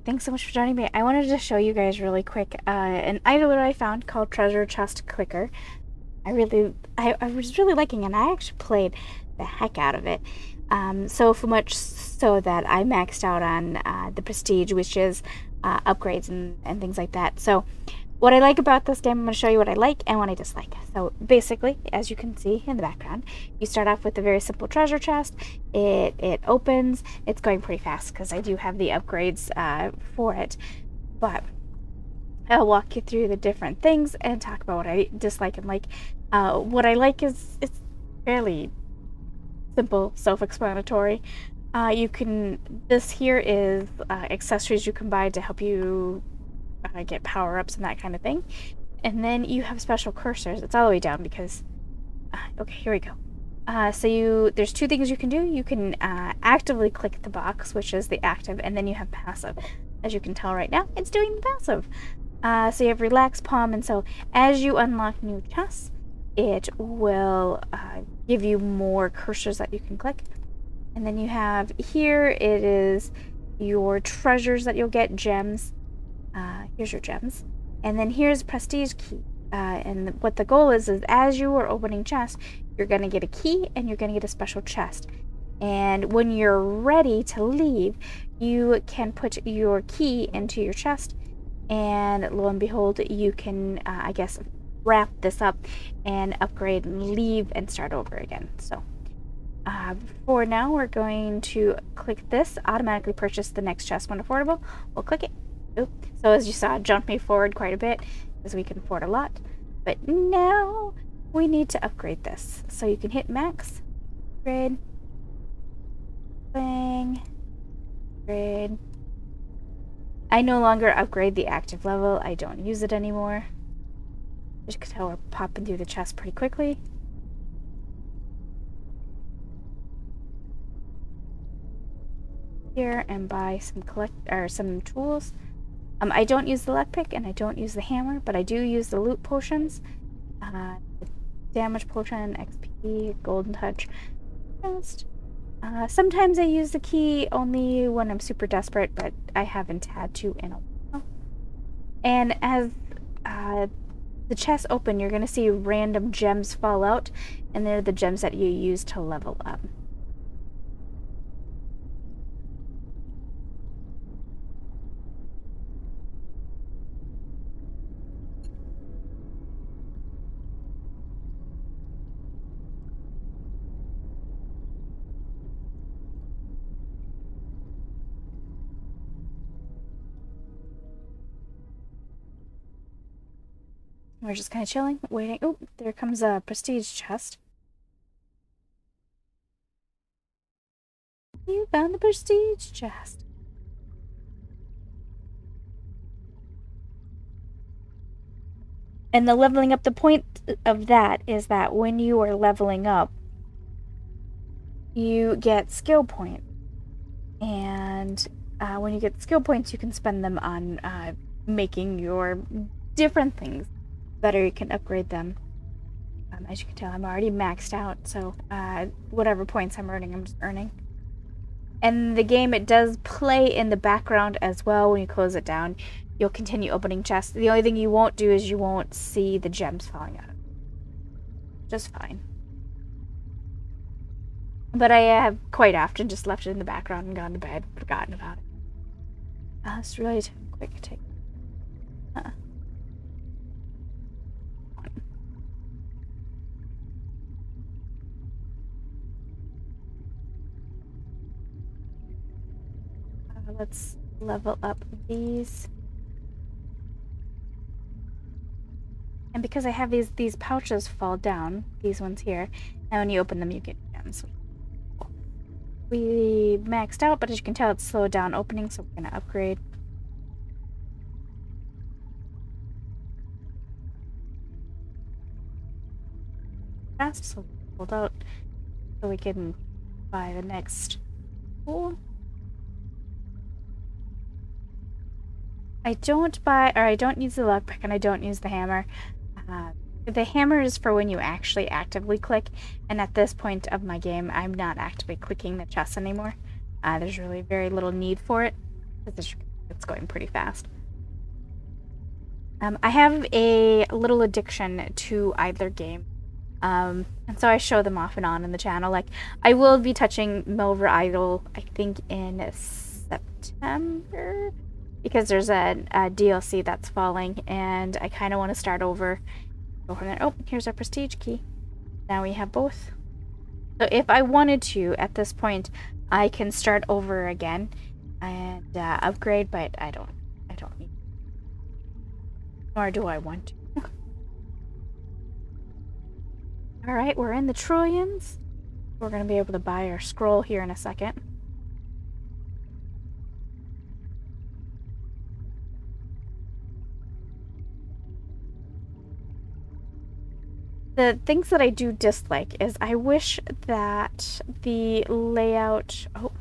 Thanks so much for joining me. I wanted to show you guys really quick an item that I found called Treasure Chest Clicker. I was really liking it, and I actually played the heck out of it. So much so that I maxed out on the Prestige, which is upgrades and things like that. So what I like about this game, I'm going to show you what I like and what I dislike. So basically, as you can see in the background, you start off with a very simple treasure chest. It opens. It's going pretty fast because I do have the upgrades for it. But I'll walk you through the different things and talk about what I dislike and like. What I like is it's fairly simple, self-explanatory. This here is accessories you can buy to help you get power-ups and that kind of thing. And then you have special cursors. It's all the way down because... okay, here we go. There's two things you can do. You can actively click the box, which is the active, and then you have passive. As you can tell right now, it's doing the passive. So you have relax palm, and so as you unlock new chests, it will give you more cursors that you can click. And then you have here, it is your treasures that you'll get, gems. Here's your gems. And then here's prestige key. And what the goal is as you are opening chests, you're going to get a key and you're going to get a special chest. And when you're ready to leave, you can put your key into your chest. And lo and behold, you can, I guess, wrap this up and upgrade and leave and start over again. So for now, we're going to click this, automatically purchase the next chest when affordable. We'll click it. Oop. So as you saw, it jumped me forward quite a bit because we can afford a lot. But now we need to upgrade this. So you can hit max, upgrade, thing, upgrade. I no longer upgrade the active level. I don't use it anymore. As you can tell, we're popping through the chest pretty quickly. Here and buy some tools. I don't use the luck pick and I don't use the hammer, but I do use the loot potions. The damage potion, XP, golden touch. Sometimes I use the key only when I'm super desperate, but I haven't had to in a while. And as the chests open, you're going to see random gems fall out, and they're the gems that you use to level up. We're just kind of chilling, waiting. Oh, there comes a prestige chest. You found the prestige chest. And the leveling up, the point of that is that when you are leveling up, you get skill points. And when you get skill points, you can spend them on making your different things better. You can upgrade them. As you can tell, I'm already maxed out, so whatever points I'm earning, I'm just earning. And the game, it does play in the background as well. When you close it down, you'll continue opening chests. The only thing you won't do is you won't see the gems falling out. Just fine. But I have quite often just left it in the background and gone to bed, forgotten about it. It's really quick take. Let's level up these. And because I have these pouches fall down, these ones here, and when you open them, you get gems. We maxed out, but as you can tell, it's slowed down opening, so we're gonna upgrade. Fast, so hold out, so we can buy the next tool. I don't use the lockpick and I don't use the hammer. The hammer is for when you actually actively click, and at this point of my game, I'm not actively clicking the chest anymore. There's really very little need for it. it's going pretty fast. I have a little addiction to either game. And so I show them off and on in the channel. Like, I will be touching Milver Idol, I think, in September. Because there's a DLC that's falling, and I kind of want to start over. Go from there. Oh, here's our prestige key. Now we have both. So if I wanted to, at this point, I can start over again and upgrade, but I don't need. Nor do I want to. Alright, we're in the Trillions. We're going to be able to buy our scroll here in a second. The things that I do dislike is I wish that the layout... Oh,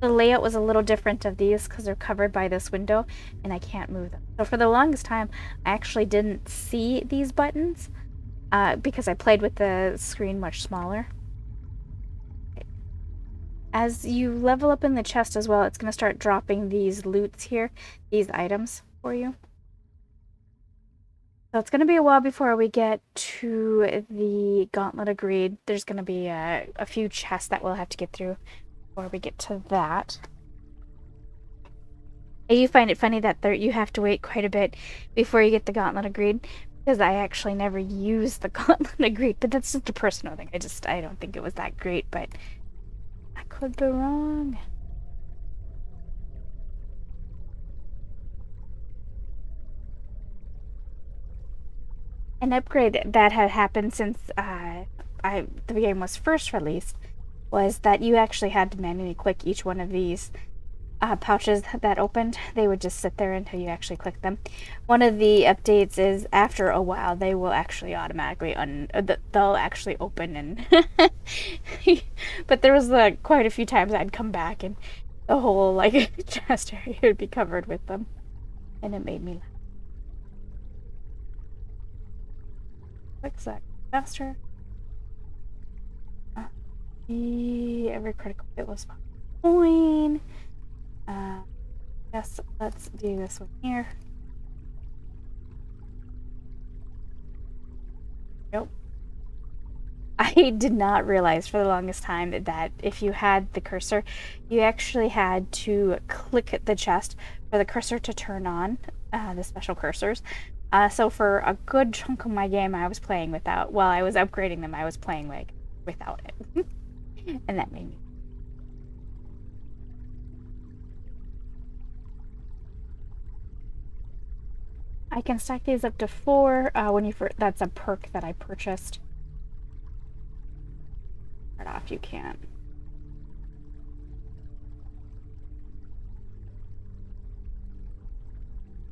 the layout was a little different of these because they're covered by this window and I can't move them. So for the longest time, I actually didn't see these buttons because I played with the screen much smaller. As you level up in the chest as well, it's going to start dropping these loots here, these items for you. So it's going to be a while before we get to the Gauntlet of Greed. There's going to be a few chests that we'll have to get through before we get to that. I do find it funny that you have to wait quite a bit before you get the Gauntlet of Greed, because I actually never used the Gauntlet of Greed, but that's just a personal thing. I don't think it was that great, but I could be wrong. An upgrade that had happened since the game was first released was that you actually had to manually click each one of these pouches that opened. They would just sit there until you actually click them. One of the updates is after a while they will actually automatically they'll actually open, and but there was quite a few times I'd come back and the whole chest area would be covered with them, and it made me laugh. Clicks that faster. Every critical hit was coin. Yes, let's do this one here. Nope. I did not realize for the longest time that if you had the cursor, you actually had to click the chest for the cursor to turn on, the special cursors. So for a good chunk of my game, I was playing without, while I was upgrading them, I was playing without it. And that made me. I can stack these up to 4 that's a perk that I purchased. Start off, you can't.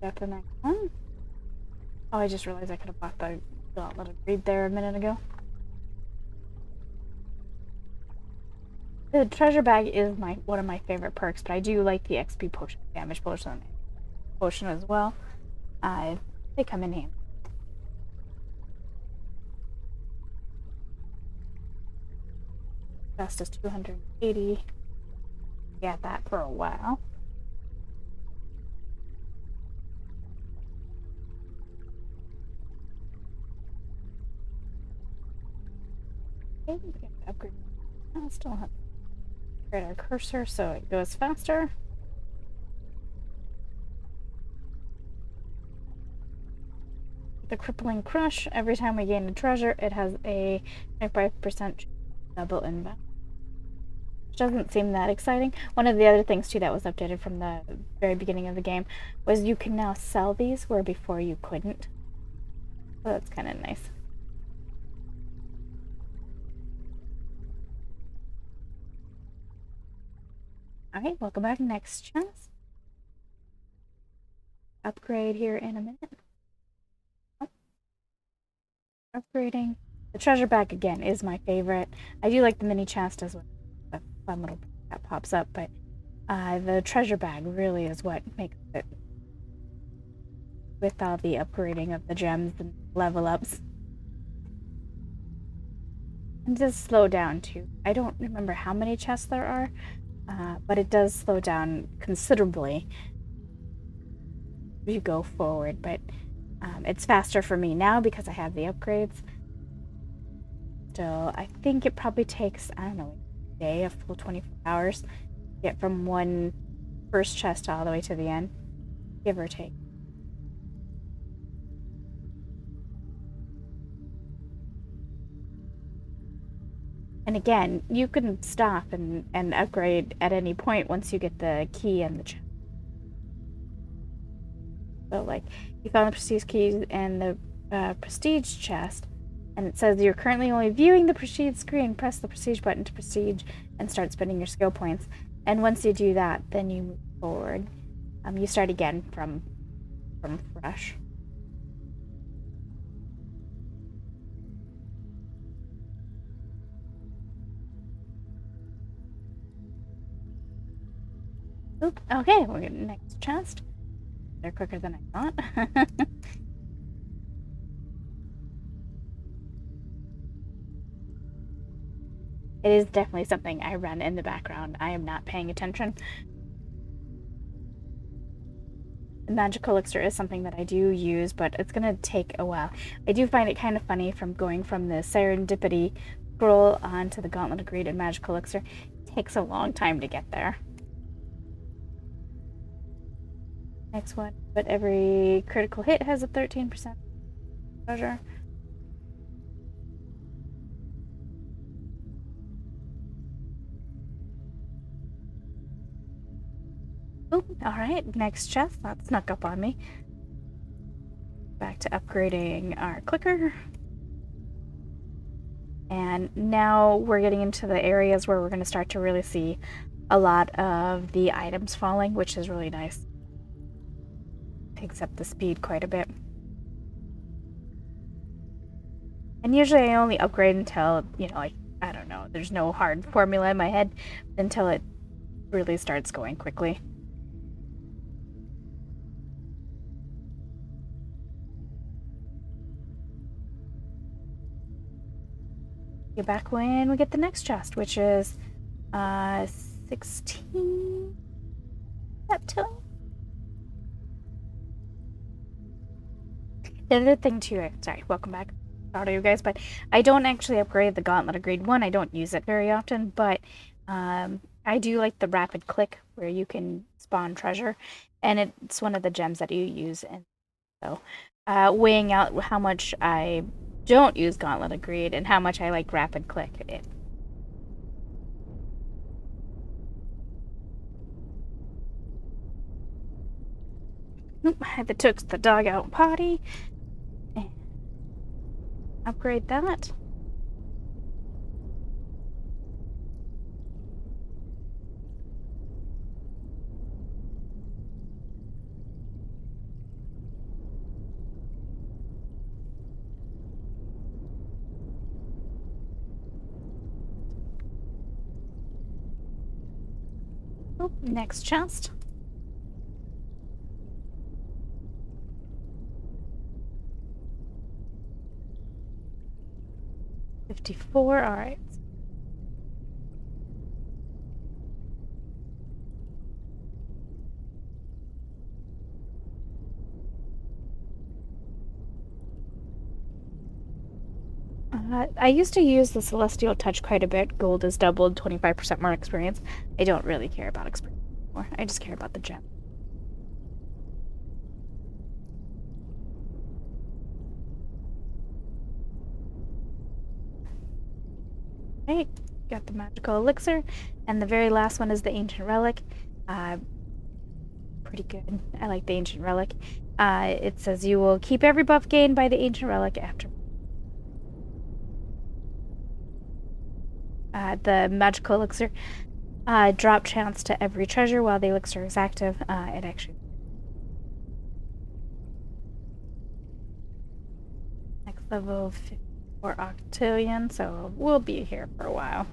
Got the next one. Oh, I just realized I could have bought the Gauntlet of Greed there a minute ago. The treasure bag is one of my favorite perks, but I do like the XP potion, damage potion as well. They come in handy. Best is 280. Got that for a while. Okay, we got to upgrade. I still have to upgrade our cursor so it goes faster. The Crippling Crush, every time we gain a treasure, it has a 25% double inbound. Which doesn't seem that exciting. One of the other things, too, that was updated from the very beginning of the game was you can now sell these, where before you couldn't. So that's kind of nice. Alright, welcome back. Next chest. Upgrade here in a minute. Upgrading. The treasure bag again is my favorite. I do like the mini chest as well. A fun little that pops up, but the treasure bag really is what makes it, with all the upgrading of the gems and level ups. And it does slow down too. I don't remember how many chests there are, but it does slow down considerably you go forward, but it's faster for me now because I have the upgrades. So I think it probably takes, I don't know, a day, a full 24 hours to get from one first chest all the way to the end, give or take. And again, you can stop and upgrade at any point once you get the key and the chest. So, like, you found the prestige key and the prestige chest, and it says you're currently only viewing the prestige screen. Press the prestige button to prestige and start spending your skill points. And once you do that, then you move forward. You start again from fresh. Oop, okay, we're getting next chest. They're quicker than I thought. It is definitely something I run in the background. I am not paying attention. The magical elixir is something that I do use, but it's going to take a while. I do find it kind of funny from going from the serendipity scroll onto the Gauntlet of Greed and magical elixir. It takes a long time to get there. Next one, but every critical hit has a 13% treasure. Oh, alright, next chest. That snuck up on me. Back to upgrading our clicker. And now we're getting into the areas where we're going to start to really see a lot of the items falling, which is really nice. Takes up the speed quite a bit. And usually I only upgrade until, you know, like, I don't know, there's no hard formula in my head until it really starts going quickly. Get back when we get the next chest, which is 16 septillion. The other thing too, sorry, welcome back, sorry you guys, but I don't actually upgrade the Gauntlet of Greed 1. I don't use it very often, but I do like the rapid click where you can spawn treasure, and it's one of the gems that you use. And so weighing out how much I don't use Gauntlet of Greed and how much I like rapid click. I had to took the dog out potty. And upgrade that. Oh, next chest. $54, alright. I used to use the Celestial Touch quite a bit. Gold is doubled, 25% more experience. I don't really care about experience anymore. I just care about the gem. Okay, got the magical elixir, and the very last one is the ancient relic. Pretty good. I like the ancient relic. It says you will keep every buff gained by the ancient relic after. The magical elixir drop chance to every treasure while the elixir is active. It actually. Next level 54 octillion, so we'll be here for a while.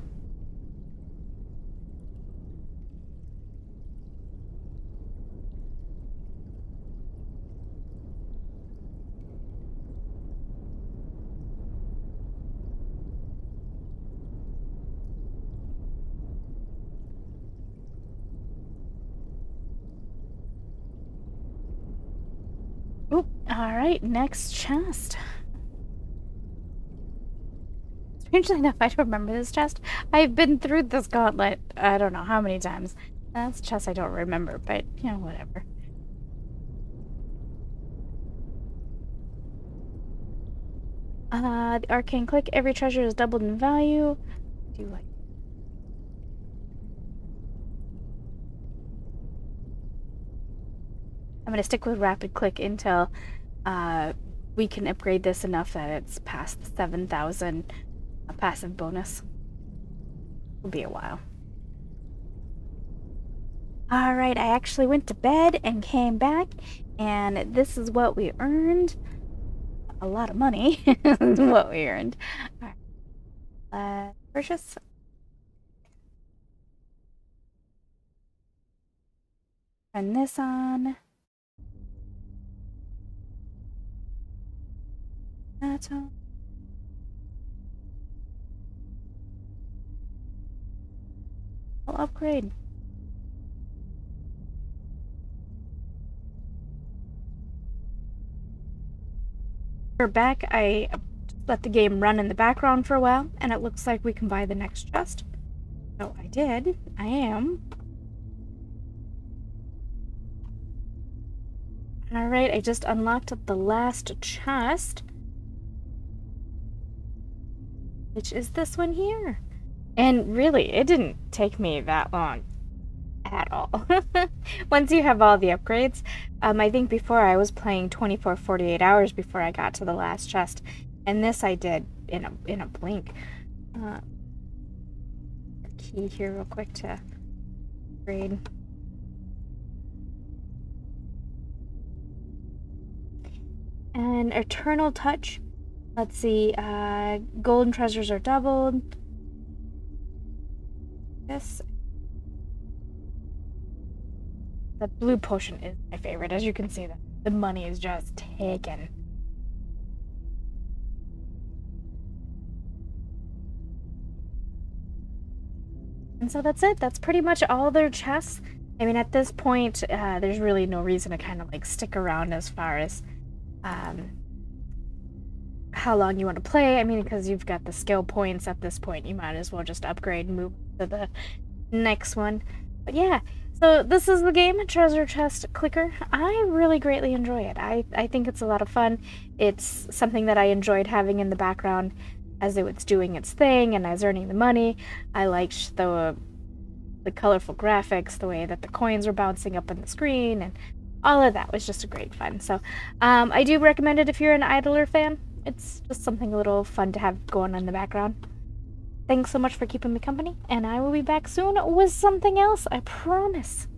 Oop, alright, next chest. Strangely enough, I don't remember this chest. I've been through this gauntlet, I don't know how many times. That's a chest I don't remember, but, you know, whatever. The arcane click, every treasure is doubled in value. Do you like? I'm gonna stick with rapid click until we can upgrade this enough that it's past the 7,000 passive bonus. It'll be a while. Alright, I actually went to bed and came back, and this is what we earned. A lot of money is what we earned. Alright, purchase. Turn this on. That's on. I'll upgrade. We're back. I let the game run in the background for a while, and it looks like we can buy the next chest. So I did. I am. Alright, I just unlocked the last chest, which is this one here. And really, it didn't take me that long at all. Once you have all the upgrades, I think before I was playing 24, 48 hours before I got to the last chest, and this I did in a blink. Key here real quick to upgrade. And Eternal Touch. Let's see, golden treasures are doubled. This. The blue potion is my favorite. As you can see, the money is just taken. And so that's it. That's pretty much all their chests. I mean, at this point, there's really no reason to kind of like stick around as far as how long you want to play. I mean, because you've got the skill points at this point, you might as well just upgrade and move to the next one. But yeah, so this is the game, Treasure Chest Clicker. I really greatly enjoy it. I think it's a lot of fun. It's something that I enjoyed having in the background as it was doing its thing and I was earning the money. I liked the colorful graphics, the way that the coins were bouncing up on the screen, and all of that was just a great fun. So I do recommend it if you're an Idler fan. It's just something a little fun to have going on in the background. Thanks so much for keeping me company, and I will be back soon with something else, I promise.